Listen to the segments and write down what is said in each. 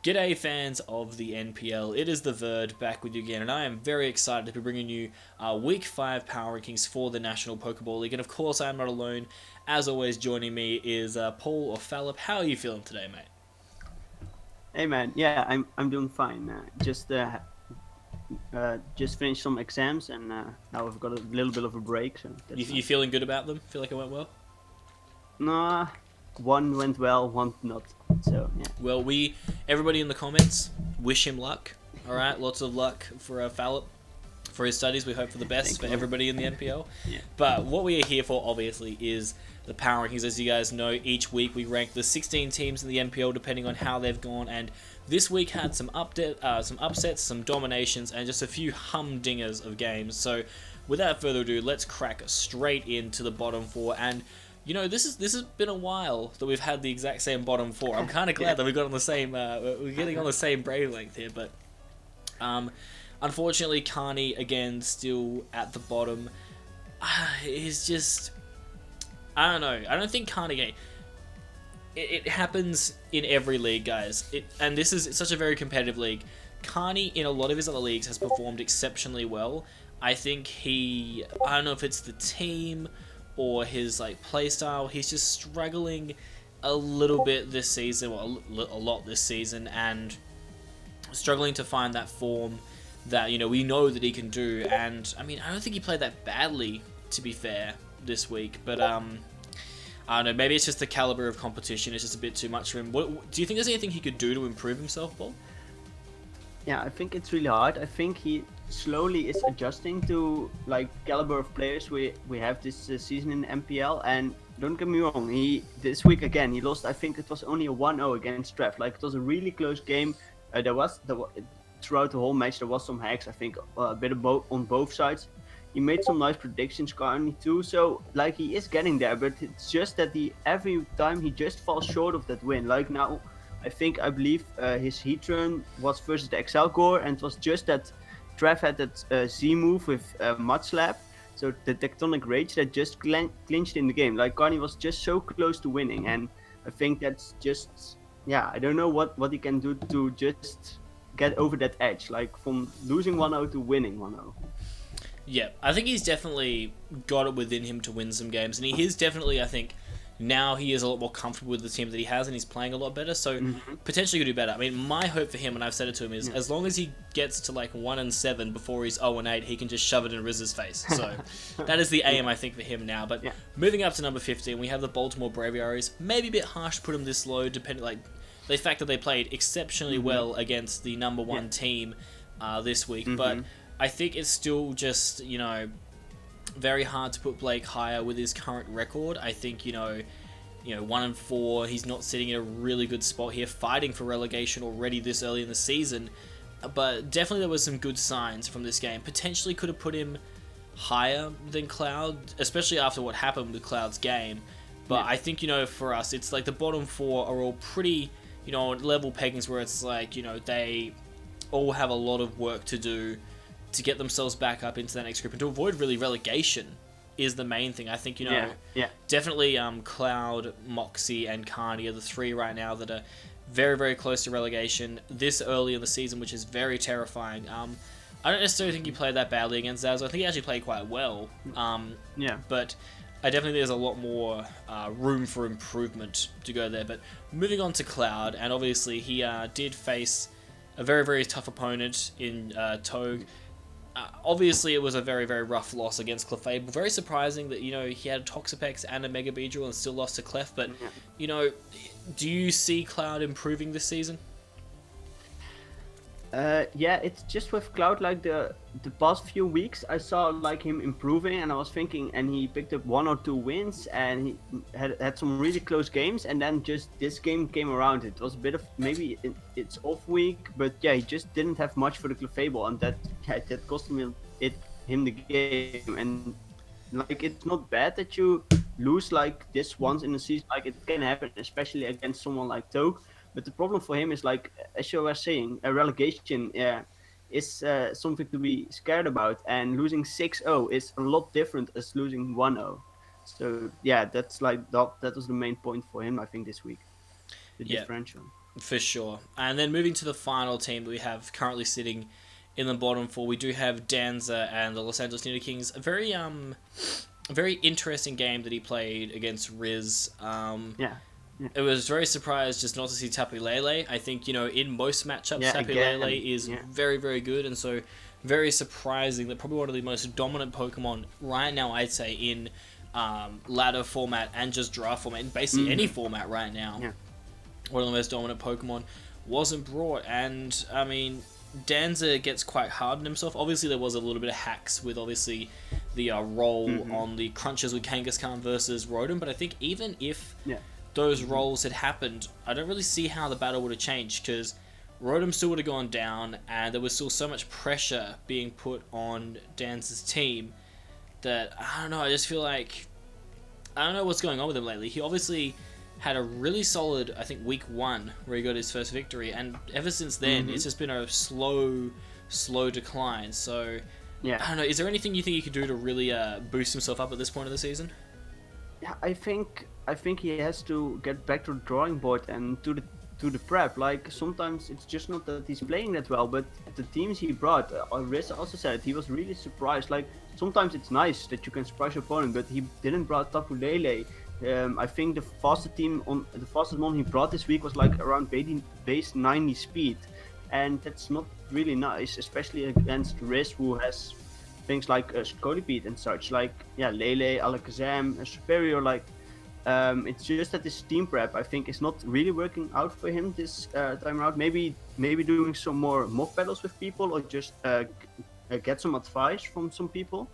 G'day fans of the NPL, it is the Verd back with you again, and I am very excited to be bringing you Week 5 Power Rankings for the National Pokeball League, and of course I am not alone. As always, joining me is Paul or Phalop. How are you feeling today, mate? Hey man, yeah, I'm doing fine. Just finished some exams and now I've got a little bit of a break, so You, that's you nice. feeling good about them? Feel like it went well? Nah, one went well, one not. So yeah, Well, everybody in the comments, wish him luck. Alright, lots of luck for Phalop. For his studies, we hope for the best thank for you, man. everybody in the NPL. Yeah, But what we are here for, obviously, is the power rankings. As you guys know, each week we rank the 16 teams in the NPL depending on how they've gone. And this week had some upsets, some dominations, and just a few humdingers of games. So, without further ado, let's crack straight into the bottom four. And this has been a while that we've had the exact same bottom four. I'm kind of glad yeah, that we got on the same. We're getting on the same wavelength here, but. Um, Unfortunately, Carney again still at the bottom. He's just, I don't know. I don't think Carney. It happens in every league, guys. And this is such a very competitive league. Carney in a lot of his other leagues has performed exceptionally well. I think I don't know if it's the team or his playstyle. He's just struggling a little bit this season, well, a lot this season, and struggling to find that form that we know that he can do. And I mean, I don't think he played that badly, to be fair, this week. But I don't know. Maybe it's just the caliber of competition. It's just a bit too much for him. Do you think there's anything he could do to improve himself, Paul? yeah. I think it's really hard. I think he slowly is adjusting to like caliber of players we have this season in the MPL. And don't get me wrong, he this week again he lost. I think it was only a 1-0 against Trev. Like it was a really close game. Throughout the whole match there was some hacks. I think a bit of both on both sides. He made some nice predictions, currently too. So like he is getting there, but it's just that every time he just falls short of that win. Like now, I believe his heat run was versus the XL core, and it was just that Trev had that Z move with Mud Slap. So the Tectonic Rage that just clinched in the game. Like Carney was just so close to winning, and I think that's just yeah. I don't know what he can do to just get over that edge, like from losing 1-0 to winning 1-0. Yeah, I think he's definitely got it within him to win some games, and he is definitely, I think, now he is a lot more comfortable with the team that he has, and he's playing a lot better. So Mm-hmm. potentially could do better. I mean, my hope for him, and I've said it to him, is Yeah. as long as he gets to like 1-7 before he's 0-8, he can just shove it in Riz's face. So that is the aim, Yeah. I think, for him now. But Yeah. moving up to number 15, we have the Baltimore Braviaries. Maybe a bit harsh to put them this low, depending the fact that they played exceptionally Mm-hmm. well against the number Yeah. one team this week. But Mm-hmm. I think it's still just very hard to put Blake higher with his current record. I think 1-4. He's not sitting in a really good spot here, fighting for relegation already this early in the season. But definitely there was some good signs from this game. Potentially could have put him higher than Cloud, especially after what happened with Cloud's game. But Yeah. I think for us, it's like the bottom four are all pretty level peggings where it's like they all have a lot of work to do to get themselves back up into that next group and to avoid really relegation is the main thing. I think Yeah. Yeah. definitely Cloud, Moxie, and Carney are the three right now that are very, very close to relegation this early in the season, which is very terrifying. I don't necessarily think he played that badly against Zaz. I think he actually played quite well. Yeah. But I definitely think there's a lot more room for improvement to go there. But moving on to Cloud, and obviously he did face a very, very tough opponent in Togue. Obviously, it was a very, very rough loss against Clefable. Very surprising that, he had a Toxapex and a Mega Beedrill and still lost to Clef. But, Yeah. Do you see Cloud improving this season? Yeah, it's just with Cloud. Like the past few weeks, I saw like him improving, and I was thinking, and he picked up 1 or 2 wins, and he had some really close games, and then just this game came around. It was a bit of maybe it's off week, but yeah, he just didn't have much for the Clefable, and that cost him the game. And like it's not bad that you lose like this once in a season. Like it can happen, especially against someone like Toke. But the problem for him is like, as you were saying, a relegation is something to be scared about, and losing 6-0 is a lot different as losing 1-0. So yeah, that's like that was the main point for him, I think, this week, the Yeah. differential. For sure. And then moving to the final team that we have currently sitting in the bottom four, we do have Danza and the Los Angeles Nido Kings. A very interesting game that he played against Riz. Yeah. It was very surprised just not to see Tapu Lele. I think, in most matchups, Tapu Lele is very, very good, and so very surprising that probably one of the most dominant Pokemon right now, I'd say, in ladder format and just draft format, in basically any format right now. Yeah. One of the most dominant Pokemon wasn't brought, and I mean, Danza gets quite hard on himself. Obviously, there was a little bit of hacks with obviously the roll on the crunches with Kangaskhan versus Rotom, but I think even if those rolls had happened, I don't really see how the battle would have changed, because Rotom still would have gone down, and there was still so much pressure being put on Danza's team that, I don't know, I just feel like, I don't know what's going on with him lately. He obviously had a really solid, I think, week 1 where he got his first victory, and ever since then it's just been a slow decline. So I don't know, is there anything you think he could do to really boost himself up at this point of the season? Yeah, I think he has to get back to the drawing board and to the prep. Like, sometimes it's just not that he's playing that well, but the teams he brought, Riz also said he was really surprised. Like, sometimes it's nice that you can surprise your opponent, but he didn't brought Tapu Lele. I think the fastest one he brought this week was like around base 90 speed, and that's not really nice, especially against Riz, who has things like Scolipede and such. Like, Lele, Alakazam, Superior. Like, it's just that this team prep, I think, is not really working out for him this time around. Maybe doing some more mock battles with people, or just get some advice from some people.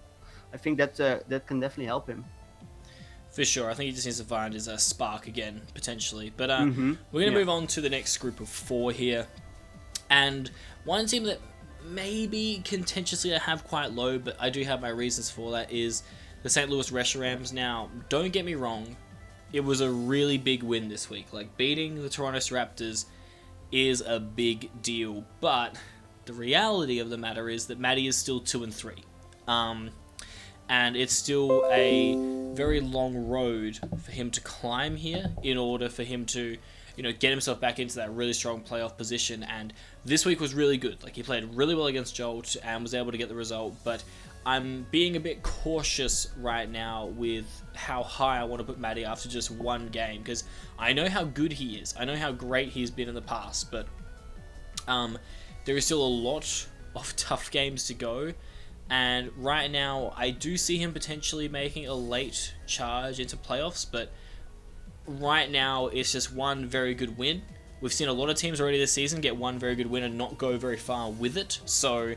I think that can definitely help him. For sure, I think he just needs to find his spark again, potentially. But we're going to move on to the next group of 4 here. And one team that maybe contentiously I have quite low, but I do have my reasons for that, is the St. Louis Reshiram's. Now, don't get me wrong, it was a really big win this week. Like, beating the Toronto Raptors is a big deal, but the reality of the matter is that Matty is still 2-3. And it's still a very long road for him to climb here in order for him to, get himself back into that really strong playoff position. And this week was really good. Like, he played really well against Jolt and was able to get the result. But I'm being a bit cautious right now with how high I want to put Matty after just one game, because I know how good he is. I know how great he's been in the past, but there is still a lot of tough games to go. And right now, I do see him potentially making a late charge into playoffs, but right now, it's just one very good win. We've seen a lot of teams already this season get one very good win and not go very far with it, so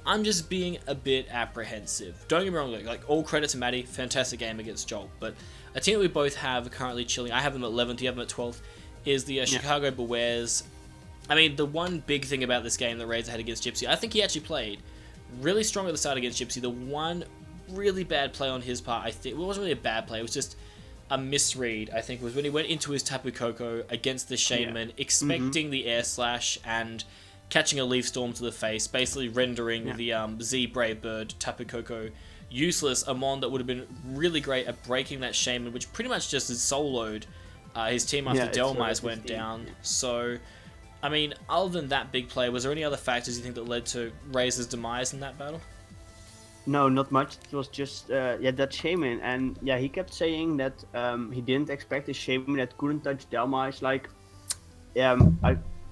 I'm just being a bit apprehensive. Don't get me wrong, like all credit to Matty, fantastic game against Jolt, but a team that we both have currently chilling, I have them at 11th, you have them at 12th, is the Chicago Bewares. I mean, the one big thing about this game that Razor had against Gypsy, I think he actually played really strong at the start against Gypsy. The one really bad play on his part, I think, well, it wasn't really a bad play, it was just a misread, I think, was when he went into his Tapu Koko against the Shaman, expecting the Air Slash and catching a Leaf Storm to the face, basically rendering the Z Brave Bird Tapu Koko useless. A mon that would have been really great at breaking that Shaman, which pretty much just is soloed his team after Delmise went down. So, I mean, other than that big play, was there any other factors you think that led to Razor's demise in that battle? No, not much. It was just that Shaman, and he kept saying that he didn't expect a Shaman that couldn't touch Delmise. Like,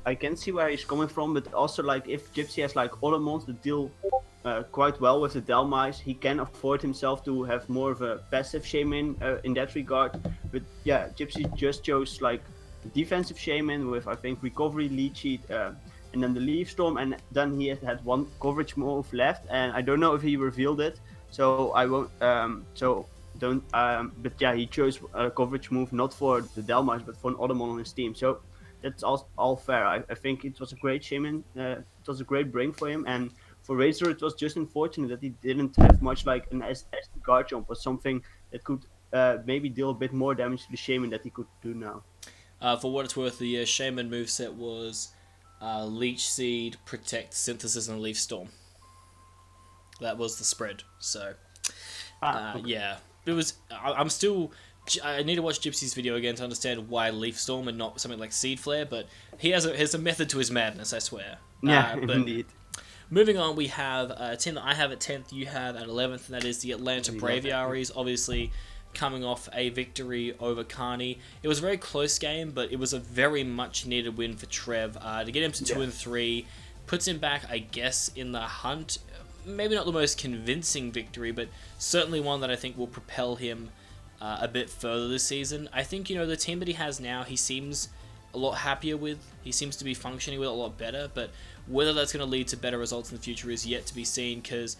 I can see where he's coming from, but also, like, if Gypsy has like other mons that deal quite well with the Delmise, he can afford himself to have more of a passive Shaman in that regard. But Gypsy just chose like defensive Shaman with, I think, recovery, lead sheet, and then the Leaf Storm, and then he had one coverage move left, and I don't know if he revealed it, so I won't. But he chose a coverage move not for the Delmise, but for an other mon on his team. So that's all fair. I think it was a great Shaman. It was a great bring for him, and for Razor, it was just unfortunate that he didn't have much like an SD guard jump or something that could maybe deal a bit more damage to the Shaman that he could do now. For what it's worth, the Shaman moveset was Leech Seed, Protect, Synthesis, and Leaf Storm. That was the spread. So, okay. it was. I'm still I need to watch Gypsy's video again to understand why Leaf Storm and not something like Seed Flare, but he has a method to his madness, I swear. Yeah, But indeed. moving on, we have a team that I have at 10th, you have at 11th, and that is the Atlanta Braviaries, obviously coming off a victory over Carney. It was a very close game, but it was a very much needed win for Trev. To get him to 2-3 puts him back, I guess, in the hunt. Maybe not the most convincing victory, but certainly one that I think will propel him a bit further this season. I think, the team that he has now, he seems a lot happier with. He seems to be functioning with it a lot better, but whether that's going to lead to better results in the future is yet to be seen, because,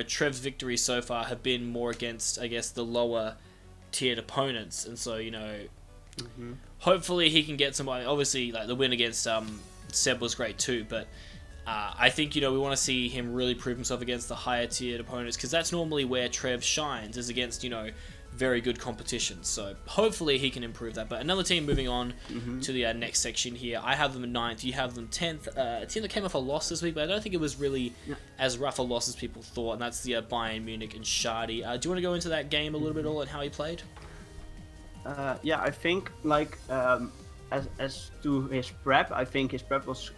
Trev's victories so far have been more against, I guess, the lower tiered opponents, and so, hopefully he can get somebody. Obviously, like the win against Seb was great too, but I think, we want to see him really prove himself against the higher tiered opponents, because that's normally where Trev shines, is against, very good competition. So hopefully he can improve that. But another team moving on to the next section here. I have them at 9th, you have them 10th. A team that came off a loss this week, but I don't think it was really as rough a loss as people thought, and that's the Bayern Munich and Shardy. Do you want to go into that game a little bit, all, and how he played? I think, as to his prep, I think his prep was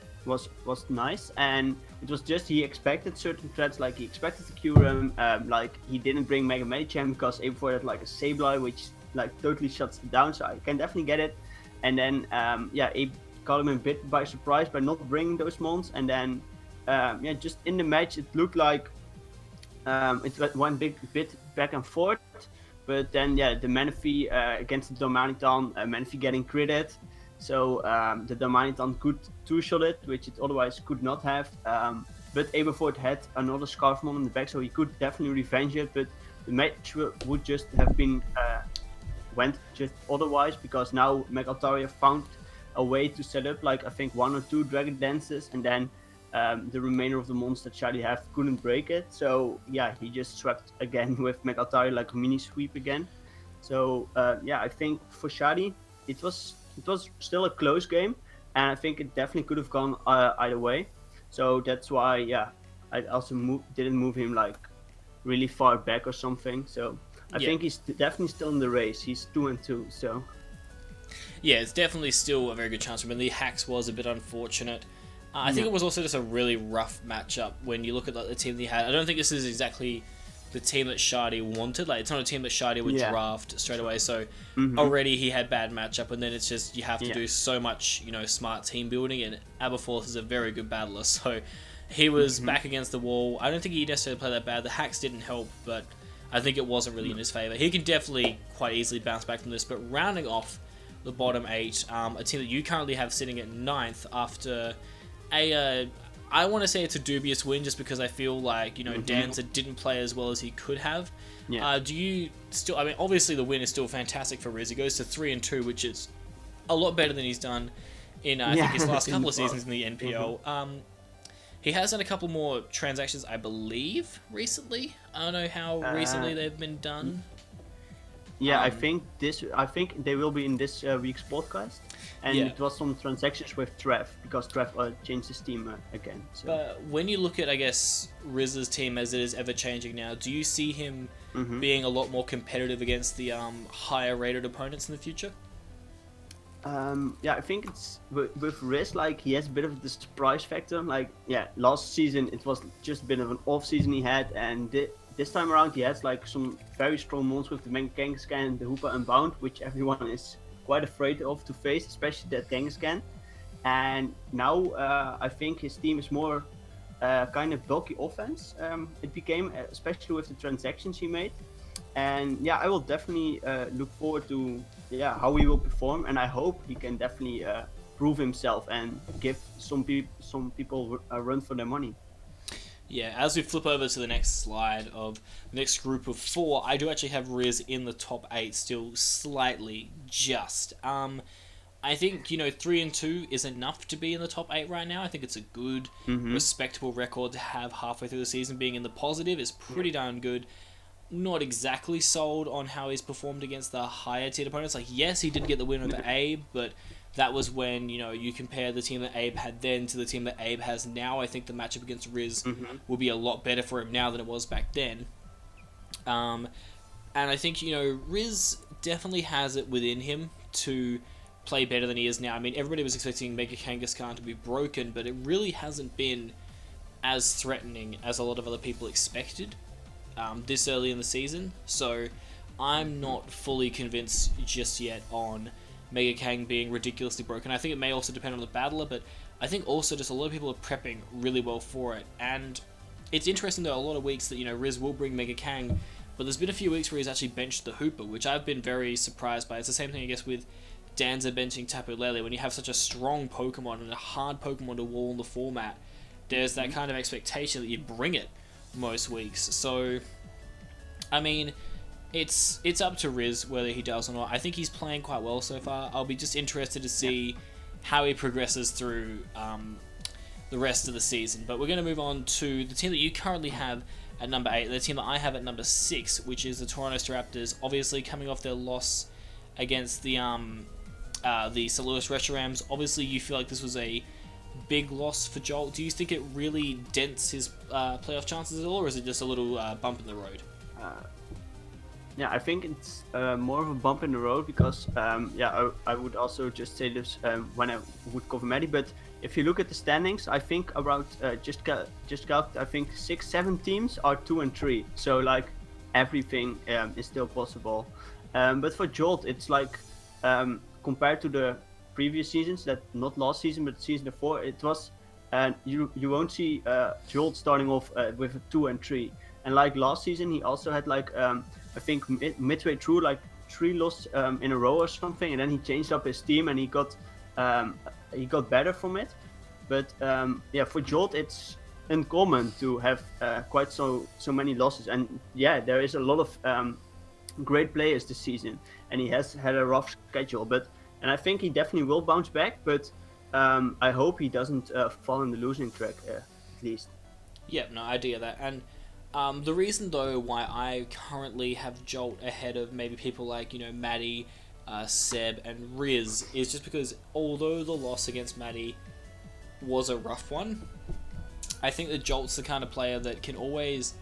nice, and it was just he expected certain threats, like he expected to cure him, like he didn't bring Mega Medicham because before that like a Sableye which like totally shuts it down, so I can definitely get it. And then Abe caught him a bit by surprise by not bringing those mons, and then just in the match it looked like it went big bit back and forth, but then the Manaphy against the Domaniton, Manaphy getting critted. So the Domaniton could two-shot it, which it otherwise could not have. But Aberford had another Scarfmon in the back, so he could definitely revenge it. But the match would just have been went just otherwise, because now Megaltaria found a way to set up like I think 1 or 2 Dragon Dances, and then the remainder of the monsters that Shadi have couldn't break it. So he just swept again with Megaltaria like a mini sweep again. So I think for Shadi it was still a close game, and I think it definitely could have gone either way. So that's why, I also didn't move him like really far back or something. So I think he's definitely still in the race. He's 2-2, so. Yeah, it's definitely still a very good chance for him. The Hacks was a bit unfortunate. I think it was also just a really rough matchup when you look at the team that he had. I don't think this is exactly the team that Shardy wanted. Like, it's not a team that Shardy would draft straight away, so already he had bad matchup, and then it's just you have to do so much, smart team building, and Aberforth is a very good battler, so he was back against the wall. I don't think he necessarily played that bad. The Hacks didn't help, but I think it wasn't really in his favour. He can definitely quite easily bounce back from this, but rounding off the bottom 8, a team that you currently have sitting at 9th after I want to say it's a dubious win, just because I feel like, Danza didn't play as well as he could have. Do you still, obviously the win is still fantastic for Riz. He goes to 3-2, which is a lot better than he's done in, I think, his last couple of seasons in the NPL. He has done a couple more transactions, I believe, recently. I don't know how recently they've been done. I think they will be in this week's podcast, and it was some transactions with Trev, because Trev changed his team again. So. But when you look at, I guess, Riz's team as it is ever changing now, do you see him being a lot more competitive against the higher rated opponents in the future? I think it's with Riz, like he has a bit of the surprise factor. Like last season it was just a bit of an off season he had, and this time around he has like some very strong mons with the Genghis-Khan and the Hoopa Unbound, which everyone is quite afraid of to face, especially that Genghis-Khan. And now I think his team is more kind of bulky offense. It became, especially with the transactions he made. And I will definitely look forward to how he will perform, and I hope he can definitely prove himself and give some people a run for their money. Yeah, as we flip over to the next slide of the next group of 4, I do actually have Riz in the top 8 still, slightly, just. I think, 3-2 is enough to be in the top 8 right now. I think it's a good, respectable record to have halfway through the season. Being in the positive is pretty darn good. Not exactly sold on how he's performed against the higher tier opponents. Like, yes, he did get the win over Abe, but that was when, you compare the team that Abe had then to the team that Abe has now. I think the matchup against Riz will be a lot better for him now than it was back then. And I think, Riz definitely has it within him to play better than he is now. I mean, everybody was expecting Mega Kangaskhan to be broken, but it really hasn't been as threatening as a lot of other people expected this early in the season. So I'm not fully convinced just yet on Mega Kang being ridiculously broken. I think it may also depend on the battler, but I think also just a lot of people are prepping really well for it. And it's interesting though, a lot of weeks that, Riz will bring Mega Kang, but there's been a few weeks where he's actually benched the Hooper, which I've been very surprised by. It's the same thing, I guess, with Danza benching Tapu Lele. When you have such a strong Pokemon and a hard Pokemon to wall in the format, there's that kind of expectation that you bring it most weeks. So, I mean, it's up to Riz whether he does or not. I think he's playing quite well so far. I'll be just interested to see how he progresses through the rest of the season. But we're going to move on to the team that you currently have at number 8, the team that I have at number 6, which is the Toronto Raptors, obviously coming off their loss against the St. Louis Retrorams. Obviously, you feel like this was a big loss for Jolt. Do you think it really dents his playoff chances at all, or is it just a little bump in the road? Yeah, I think it's more of a bump in the road because, I would also just say this when I would cover Maddie, but if you look at the standings, I think around just got I think 6-7 teams are 2 and 3. So like everything is still possible. But for Jolt, it's like compared to the previous seasons, that not last season but season before, it was you won't see Jolt starting off with a 2 and 3. And like last season, he also had like I think midway through like 3 losses in a row or something, and then he changed up his team and he got better from it. But for Jolt, it's uncommon to have quite so many losses, and there is a lot of great players this season, and he has had a rough schedule. And I think he definitely will bounce back, but I hope he doesn't fall in the losing track at least. Yep, no, I do that. And the reason though why I currently have Jolt ahead of maybe people like Maddie, Seb, and Riz is just because although the loss against Maddie was a rough one, I think that Jolt's the kind of player that can always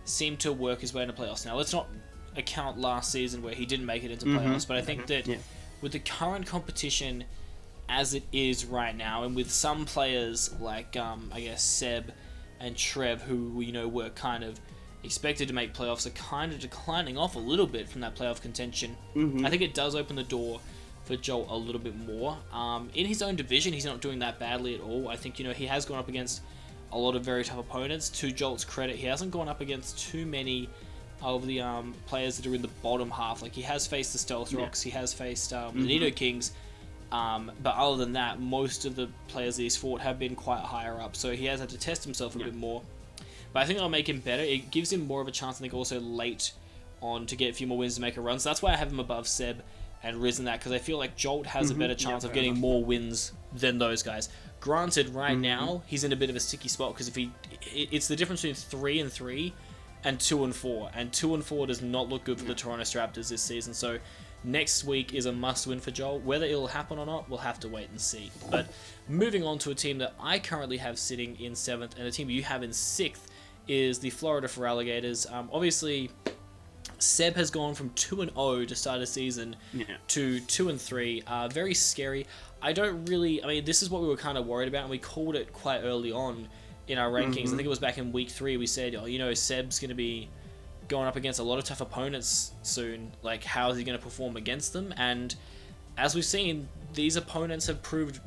seem to work his way into playoffs. Now, let's not account last season where he didn't make it into playoffs, but I think that with the current competition as it is right now, and with some players like I guess Seb and Trev, who were kind of expected to make playoffs, are kind of declining off a little bit from that playoff contention. I think it does open the door for Jolt a little bit more. In his own division, he's not doing that badly at all. I think he has gone up against a lot of very tough opponents. To Jolt's credit, he hasn't gone up against too many of the players that are in the bottom half. Like, he has faced the Stealth Rocks, he has faced the Nido Kings, but other than that, most of the players that he's fought have been quite higher up, so he has had to test himself a bit more. But I think that'll make him better. It gives him more of a chance, I think, also late on to get a few more wins to make a run. So that's why I have him above Seb and Riz in that, because I feel like Jolt has a better chance of getting more wins than those guys. Granted, right now, he's in a bit of a sticky spot, because it's the difference between 3 and 3 and 2 and 4. And 2 and 4 does not look good for the Toronto Raptors this season. So next week is a must-win for Jolt. Whether it'll happen or not, we'll have to wait and see. But moving on to a team that I currently have sitting in 7th, and a team you have in 6th, is the Florida for Alligators. Obviously, Seb has gone from 2-0 to start a season to 2-3. Very scary. I mean, this is what we were kind of worried about, and we called it quite early on in our rankings. I think it was back in week 3. We said, Seb's going to be going up against a lot of tough opponents soon. Like, how is he going to perform against them? And as we've seen, these opponents have proved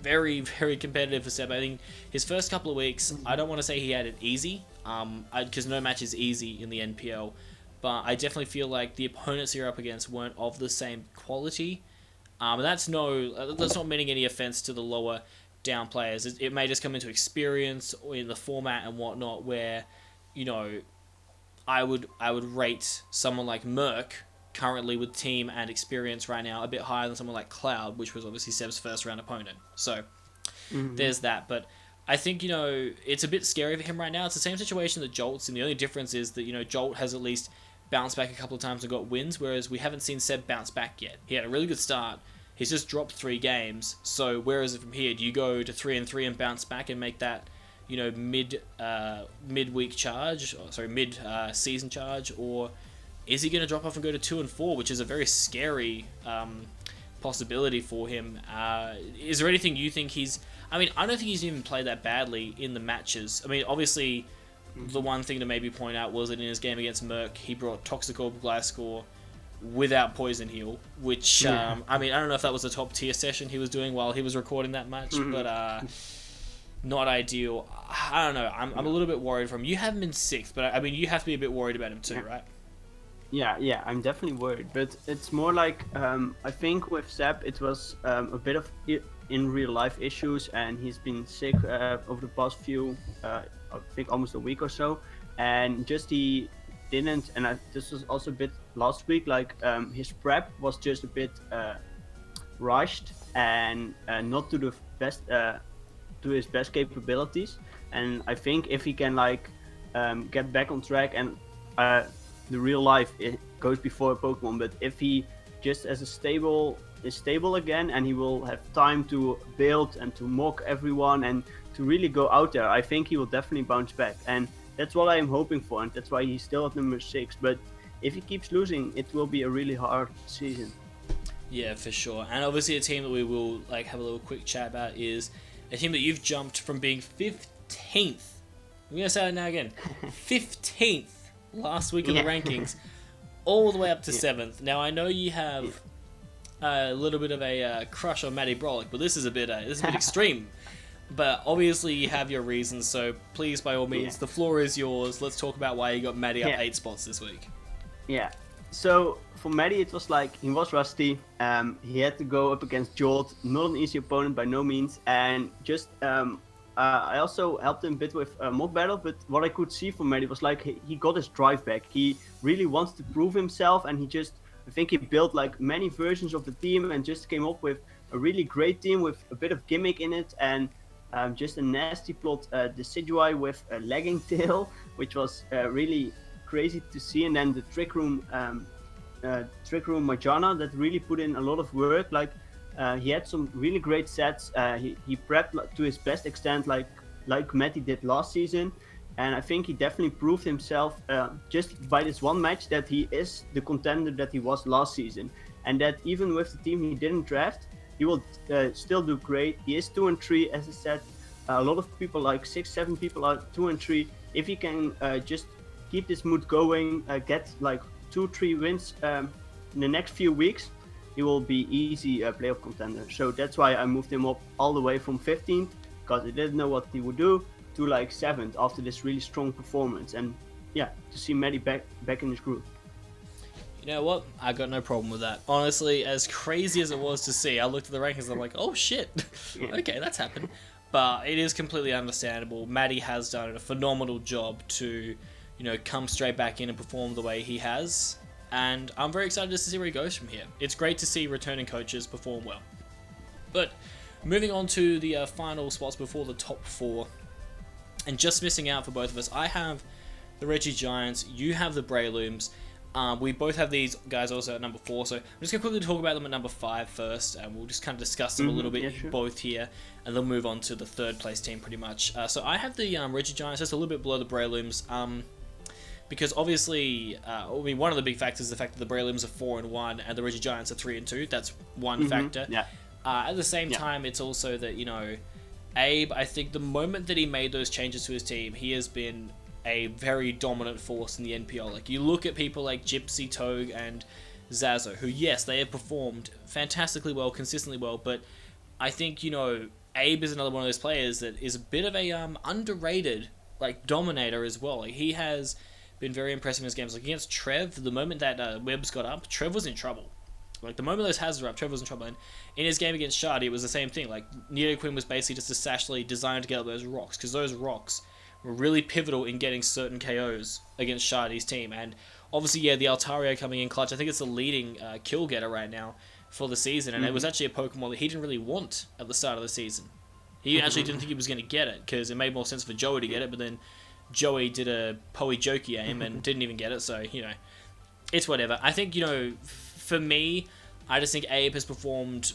very, very competitive for Seb. I think his first couple of weeks, I don't want to say he had it easy, because no match is easy in the NPL, but I definitely feel like the opponents you're up against weren't of the same quality. That's not meaning any offense to the lower down players. It may just come into experience or in the format and whatnot, where, I would rate someone like Merc, currently with team and experience right now, a bit higher than someone like Cloud, which was obviously Seb's first round opponent. So there's that. But I think, it's a bit scary for him right now. It's the same situation that Jolt's in. The only difference is that, Jolt has at least bounced back a couple of times and got wins, whereas we haven't seen Seb bounce back yet. He had a really good start. He's just dropped 3 games. So where is it from here? Do you go to 3-3 and bounce back and make that, mid-week charge, mid-season charge, or is he going to drop off and go to 2-4, which is a very scary possibility for him? Is there anything you think he's... I mean, I don't think he's even played that badly in the matches. I mean, obviously, the one thing to maybe point out was that in his game against Merc, he brought Toxic Orb Gliscor without Poison Heal, which, I mean, I don't know if that was a top tier session he was doing while he was recording that match, but not ideal. I don't know. I'm a little bit worried for him. You have him in 6th, but I mean, you have to be a bit worried about him too, right? Yeah, I'm definitely worried, but it's more like I think with Zap it was a bit of in real life issues, and he's been sick over the past few, I think almost a week or so, and just he didn't, and this was also a bit last week, like his prep was just a bit rushed and not to the best, to his best capabilities, and I think if he can like get back on track and the real life it goes before Pokemon, but if he just is stable again and he will have time to build and to mock everyone and to really go out there, I think he will definitely bounce back, and that's what I am hoping for, and that's why he's still at number 6. But if he keeps losing, it will be a really hard season. Yeah, for sure. And obviously a team that we will like have a little quick chat about is a team that you've jumped from being 15th. I'm gonna say it now again. 15th last week in the rankings, all the way up to 7th. Now I know you have a little bit of a crush on Matty Brolic, but this is a bit extreme. But obviously you have your reasons, so please, by all means, the floor is yours. Let's talk about why you got Matty up 8 spots this week. Yeah. So for Matty, it was like he was rusty. He had to go up against Jolt, not an easy opponent by no means, and just. I also helped him a bit with mock battle, but what I could see from Matty was like he got his drive back. He really wants to prove himself, and I think he built like many versions of the team and just came up with a really great team with a bit of gimmick in it, and just a nasty plot Decidueye with a lagging tail, which was really crazy to see, and then the Trick Room Majana that really put in a lot of work. Like he had some really great sets. He prepped to his best extent, like Matty did last season, and I think he definitely proved himself just by this one match that he is the contender that he was last season, and that even with the team he didn't draft, he will still do great. He is 2-3, as I said. A lot of people, like 6-7 people, are 2-3. If he can just keep this mood going, get like 2-3 wins in the next few weeks, he will be easy playoff contender. So that's why I moved him up all the way from 15th, because I didn't know what he would do, to like 7th after this really strong performance. And yeah, to see Matty back in his group. You know what? I got no problem with that. Honestly, as crazy as it was to see, I looked at the rankings and I'm like, oh shit, okay, that's happened. But it is completely understandable. Matty has done a phenomenal job to, come straight back in and perform the way he has. And I'm very excited to see where he goes from here. It's great to see returning coaches perform well. But moving on to the final spots before the top 4, and just missing out for both of us, I have the Reggie Giants, you have the Breloom. We both have these guys also at number 4, so I'm just going to quickly talk about them at number 5 first, and we'll just kind of discuss them a little bit both here, and then move on to the 3rd place team pretty much. So I have the Reggie Giants just a little bit below the Breloom, because obviously, one of the big factors is the fact that the Breloom are 4-1, and the Reggie Giants are 3-2. That's one factor. Yeah. At the same time, it's also that, Abe, I think the moment that he made those changes to his team, he has been a very dominant force in the NPL. Like, you look at people like Gypsy, Togue, and Zazo, who, yes, they have performed fantastically well, consistently well, but I think, Abe is another one of those players that is a bit of a underrated, dominator as well. Like, he has been very impressive in his games. Like, against Trev, the moment that Webbs got up, Trev was in trouble. Like, the moment those hazards were up, Trev was in trouble. And in his game against Shardy, it was the same thing. Like, Nidoqueen was basically just a Sashly designed to get up those rocks, because those rocks were really pivotal in getting certain KOs against Shardy's team. And obviously, the Altaria coming in clutch, I think it's the leading kill getter right now for the season, and it was actually a Pokemon that he didn't really want at the start of the season. He actually didn't think he was going to get it, because it made more sense for Joey to get it, but then Joey did a Poey Jokey aim and didn't even get it, so, it's whatever. I think, for me, I just think Abe has performed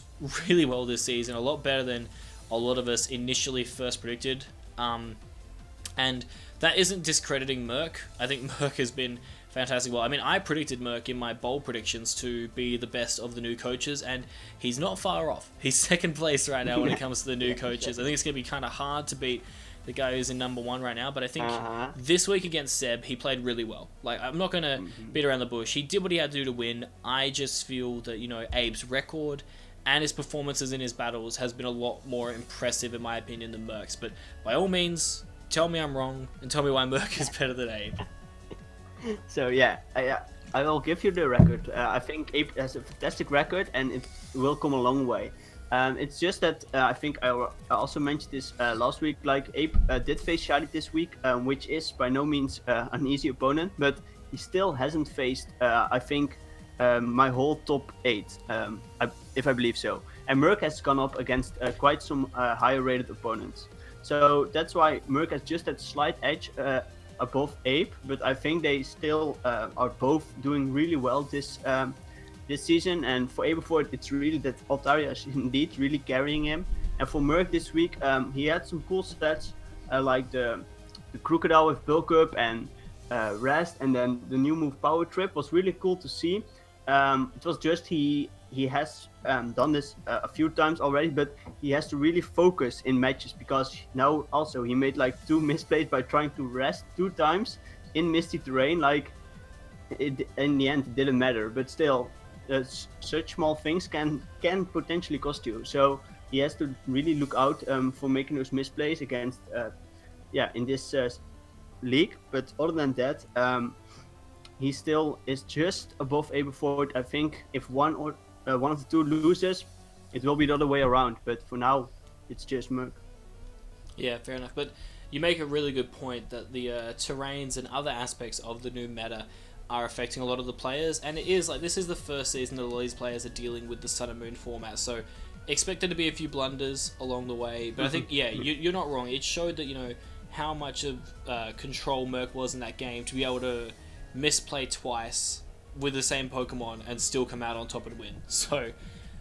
really well this season, a lot better than a lot of us initially first predicted. And that isn't discrediting Merc. I think Merc has been fantastic well. I mean, I predicted Merc in my bold predictions to be the best of the new coaches, and he's not far off. He's second place right now when it comes to the new coaches. I think it's going to be kind of hard to beat the guy who's in number 1 right now, but I think this week against Seb, he played really well. Like, I'm not going to beat around the bush. He did what he had to do to win. I just feel that, Abe's record and his performances in his battles has been a lot more impressive, in my opinion, than Merc's. But by all means, tell me I'm wrong, and tell me why Merc is better than Abe. So yeah, I will give you the record. I think Abe has a fantastic record, and it will come a long way. It's just that I think I also mentioned this last week. Like, Abe did face Shadi this week, which is by no means an easy opponent, but he still hasn't faced, I think, my whole top 8, if I believe so. And Merc has gone up against quite some higher rated opponents. So that's why Merc has just that slight edge above Abe, but I think they still are both doing really well this season. And for Aberford, it's really that Altaria is indeed really carrying him. And for Merc this week, he had some cool stats like the Crocodile with bulk up and rest, and then the new move Power Trip was really cool to see. It was just he has done this a few times already, but he has to really focus in matches, because now also he made like 2 misplays by trying to rest 2 times in misty terrain. Like, in the end it didn't matter, but still such small things can potentially cost you. So he has to really look out for making those misplays against in this league. But other than that, he still is just above Aberford. I think if one of the 2 loses, it will be the other way around. But for now, it's just Merc. Yeah, fair enough. But you make a really good point that the terrains and other aspects of the new meta are affecting a lot of the players, and it is like, this is the first season that all these players are dealing with the Sun and Moon format, so expect there to be a few blunders along the way. But I think, you're not wrong. It showed that, how much of control Merc was in that game to be able to misplay twice with the same Pokemon and still come out on top and win. So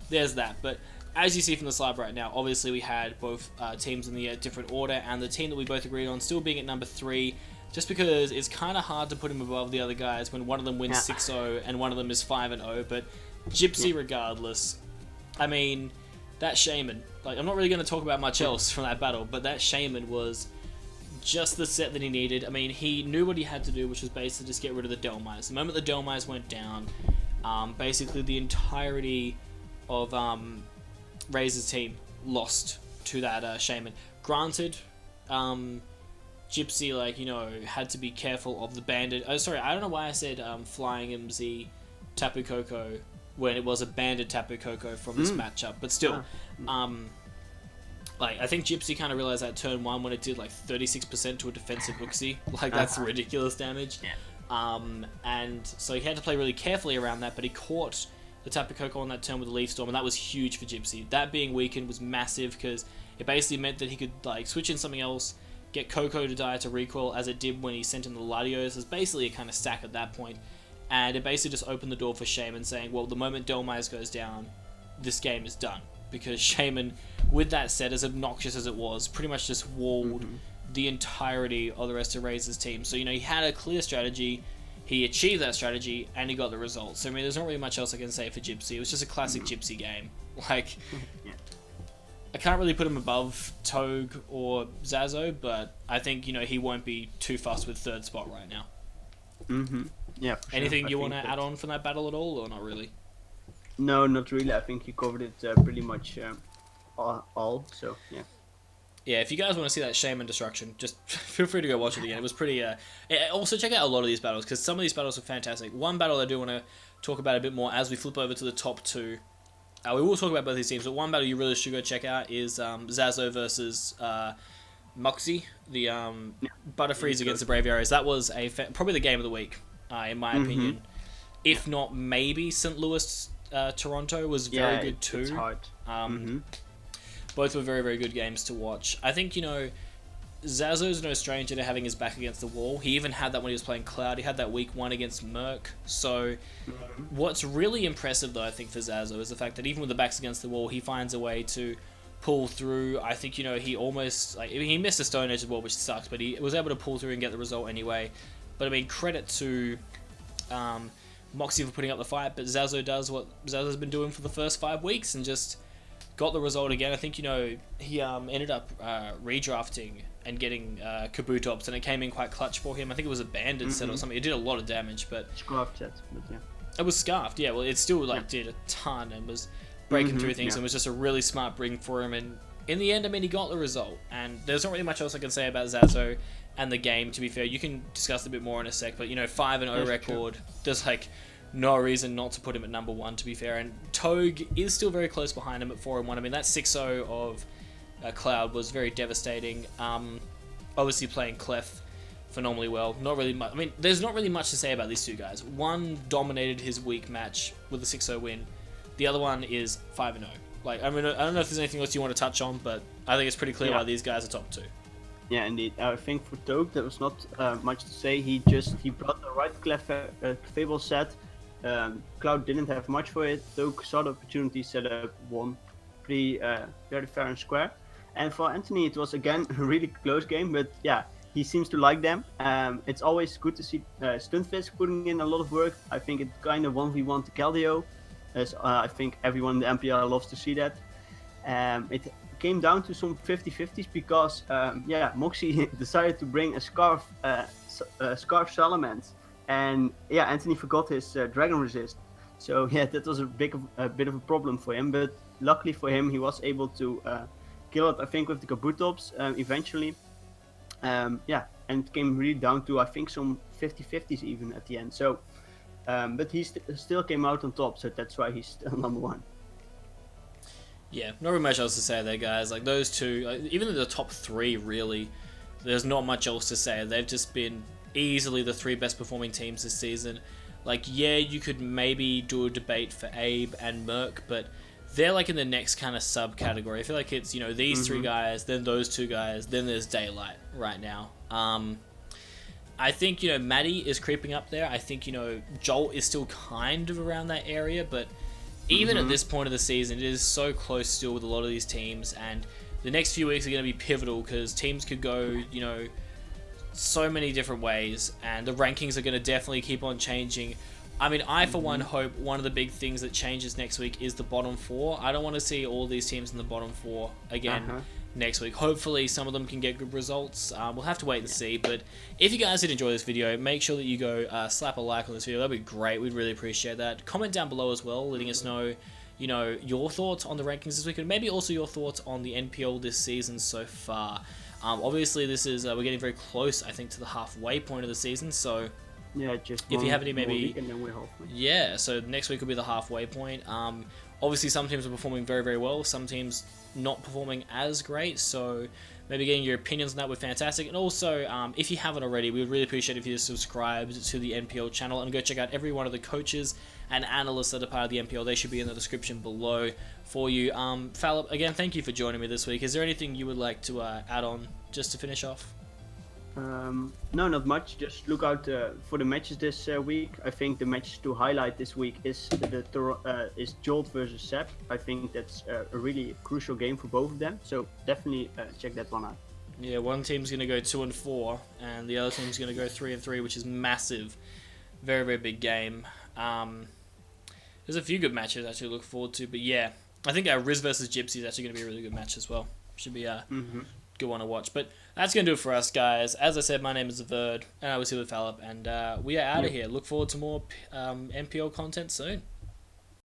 there's that. But as you see from the slide right now, obviously we had both teams in the different order, and the team that we both agreed on still being at number 3, just because it's kind of hard to put him above the other guys when one of them wins 6-0 and one of them is 5-0. But Gypsy, regardless, I mean, that Shaman, like, I'm not really going to talk about much else from that battle, but that Shaman was just the set that he needed. I mean, he knew what he had to do, which was basically just get rid of the Delmise. The moment the Delmise went down, basically the entirety of Razor's team lost to that Shaman. Granted, Gypsy, had to be careful of the bandit. Oh, sorry, I don't know why I said Flying MZ Tapu Koko when it was a banded Tapu Koko from this matchup. But still, I think Gypsy kind of realized that turn 1 when it did like 36% to a defensive Uxie. Like, that's ridiculous damage. Yeah. And so he had to play really carefully around that, but he caught the Tapu Koko on that turn with the Leaf Storm, and that was huge for Gypsy. That being weakened was massive, because it basically meant that he could like switch in something else, get Koko to die to recoil, as it did when he sent in the Latios. It's basically a kind of stack at that point, and it basically just opened the door for Shaman, saying, well, the moment Delmise goes down, this game is done, because Shaman, with that set, as obnoxious as it was, pretty much just walled the entirety of the rest of Razor's team. So, he had a clear strategy, he achieved that strategy, and he got the results. So, I mean, there's not really much else I can say for Gypsy. It was just a classic Gypsy game. Like, I can't really put him above Togue or Zazo, but I think, he won't be too fussed with 3rd spot right now. Yeah. Anything you want to add on from that battle at all, or not really? No, not really. I think you covered it pretty much all. So yeah. Yeah, if you guys want to see that Shaman destruction, just feel free to go watch it again. It was pretty. Also, check out a lot of these battles, because some of these battles are fantastic. One battle I do want to talk about a bit more as we flip over to the top 2. We will talk about both these teams, but one battle you really should go check out is Zazo versus Moxie, the Butterfreeze against the Braviaries. That was probably the game of the week, in my opinion. If not, maybe St. Louis Toronto was very good too. It's hard. Both were very, very good games to watch. I think, Zazo's no stranger to having his back against the wall. He even had that when he was playing Cloud. He had that week 1 against Merc. So what's really impressive, though, I think, for Zazo is the fact that even with the backs against the wall, he finds a way to pull through. I think, he almost... he missed a Stone Edge as well, which sucks, but he was able to pull through and get the result anyway. But, I mean, credit to Moxie for putting up the fight, but Zazo does what Zazo's been doing for the first 5 weeks and just got the result again. I think, he ended up redrafting and getting Kabutops, and it came in quite clutch for him. I think it was a banded set or something. It did a lot of damage, but... Scarf set, but yeah. It was scarfed, yeah. Well, it still did a ton and was breaking through things and was just a really smart bring for him. And in the end, I mean, he got the result. And there's not really much else I can say about Zazo and the game, to be fair. You can discuss a bit more in a sec, but, 5-0 record, there's, no reason not to put him at number 1, to be fair. And Togue is still very close behind him at 4-1. I mean, that 6-0 of Cloud was very devastating. Obviously playing Clef phenomenally well. Not really much. I mean, there's not really much to say about these two guys. One dominated his week match with a 6-0 win. The other one is 5-0. I don't know if there's anything else you want to touch on, but I think it's pretty clear why these guys are top 2. Yeah, indeed. I think for Togue, there was not much to say. He brought the right Fable set. Cloud didn't have much for it. Togue saw the opportunity, set up one pretty very fair and square. And for Anthony, it was again a really close game, but yeah, he seems to like them. It's always good to see Stunfisk putting in a lot of work. I think it kind of 1v1 to Keldeo, as I think everyone in the MPL loves to see that. It came down to some 50-50s because Moxie decided to bring a Scarf Salamence, and Anthony forgot his Dragon Resist. So that was a bit of a problem for him, but luckily for him, he was able to kill it, I think, with the Kabutops eventually. And it came really down to, I think, some 50-50s even at the end. So, but he still came out on top, so that's why he's still number 1. Yeah, not really much else to say there, guys. Those two, even in the top 3, really, there's not much else to say. They've just been easily the 3 best performing teams this season. You could maybe do a debate for Abe and Merc, but they're in the next kind of subcategory. I feel like it's, these 3 guys, then those 2 guys, then there's Daylight right now. I think, Maddie is creeping up there. I think, Jolt is still kind of around that area, but even at this point of the season, it is so close still with a lot of these teams, and the next few weeks are going to be pivotal because teams could go, so many different ways, and the rankings are going to definitely keep on changing. I mean, I for one hope one of the big things that changes next week is the bottom 4. I don't want to see all these teams in the bottom 4 again next week. Hopefully some of them can get good results. We'll have to wait and see, but if you guys did enjoy this video, make sure that you go slap a like on this video. That'd be great. We'd really appreciate that. Comment down below as well, letting us know your thoughts on the rankings this week, and maybe also your thoughts on the NPL this season so far. Obviously this is we're getting very close, I think, to the halfway point of the season, so just if you have any maybe and then we're halfway. So next week will be the halfway point. Obviously some teams are performing very, very well, some teams not performing as great, so maybe getting your opinions on that would be fantastic. And also, if you haven't already, we would really appreciate if you subscribed to the NPL channel and go check out every one of the coaches and analysts that are part of the NPL. They should be in the description below for you. Phalop, again, thank you for joining me this week. Is there anything you would like to add on just to finish off? No, not much. Just look out for the matches this week. I think the matches to highlight this week is is Jolt versus Sep. I think that's a really crucial game for both of them. So definitely check that one out. Yeah, one team's going to go 2-4, and the other team's going to go 3-3, which is massive. Very, very big game. There's a few good matches actually to look forward to, but yeah, I think Riz versus Gypsy is actually going to be a really good match as well. Should be good one to watch. But that's going to do it for us, guys. As I said, my name is Verd, and I was here with Phalop, and we are out of here. Look forward to more MPL content soon.